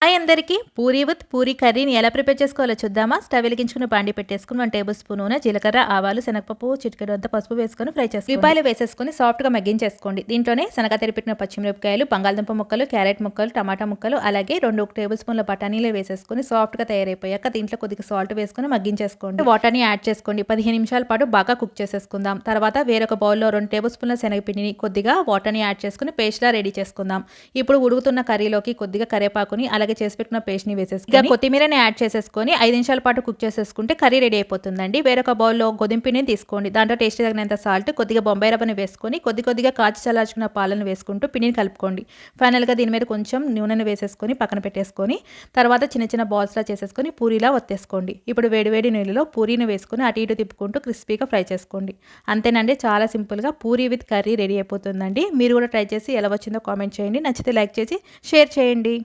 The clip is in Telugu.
హాయ్ అందరికీ పూరీ విత్ పూరీ కర్రీని ఎలా ప్రిపేర్ చేసుకోవాలో చూద్దామా. స్టవ్ వెలిగించుకుని బాండి పెట్టేసుకుని 1 టేబుల్ స్పూన్ నూనె, జీలకర్ర, ఆవాలు, శనగపప్పు, చిటికెడు అంత పసుపు వేసుకొని ఫ్రై చేసుకోండి. ఉల్లిపాయలు వేసేసుకొని సాఫ్ట్గా మగ్గించేసుకోండి. దీంట్లోనే సన్నగా తరిపెట్టిన పచ్చిమిరపకాయలు, బంగాళదుంప ముక్కలు, క్యారెట్ ముక్కలు, టమాటా ముక్కలు, అలాగే 2 టేబుల్ స్పూన్ల బఠానీలు వేసేసుకొని సాఫ్ట్గా తయారైపోయాక దీంట్లో కొద్దిగా సాల్ట్ వేసుకొని మగ్గించేసుకోండి. వాటర్ని యాడ్ చేసుకోండి. 15 నిమిషాల పాటు బాగా కుక్ చేసేసుకుందాం. తర్వాత వేరొక బౌల్లో 2 టేబుల్ స్పూన్ల శనగపిండిని కొద్దిగా వాటర్ని యాడ్ చేసుకుని పేస్ట్లా రెడీ చేసుకుందాం. ఇప్పుడు ఉడుకుతున్న కర్రీలోకి కొద్దిగా కరివేపాకుని అలాగే చేసి పెట్టిన పేస్ట్ వేసేసుకొని కొత్తిమీరని యాడ్ చేసేసుకొని 5 నిమిషాల పాటు కుక్ చేసేసుకుంటే కర్రీ రెడీ అయిపోతుందండి. వేరొక బౌల్లో గోధుమ పిండిని తీసుకోండి. దాంట్లో టేస్ట్ తగినంత సాల్ట్, కొద్దిగా బొంబాయి రవ్వని వేసుకొని కొద్దిగా కాచి చల్లార్చుకున్న పాలను వేసుకుంటూ పిండిని కలుపుకోండి. ఫైనల్గా దీని మీద కొంచెం నూనెను వేసేసుకొని పక్కన పెట్టేసుకొని తర్వాత చిన్న బాల్స్లా చేసేసుకొని పూరీలా ఒత్తేసుకోండి. ఇప్పుడు వేడివేడి నీళ్ళలో పూరీని వేసుకొని అటు ఇటు తిప్పుకుంటూ క్రిస్పీగా ఫ్రై చేసుకోండి. అంతేనండి, చాలా సింపుల్గా పూరీ విత్ కర్రీ రెడీ అయిపోతుందండి. మీరు కూడా ట్రై చేసి ఎలా వచ్చిందో కామెంట్ చేయండి. నచ్చితే లైక్ చేసి షేర్ చేయండి.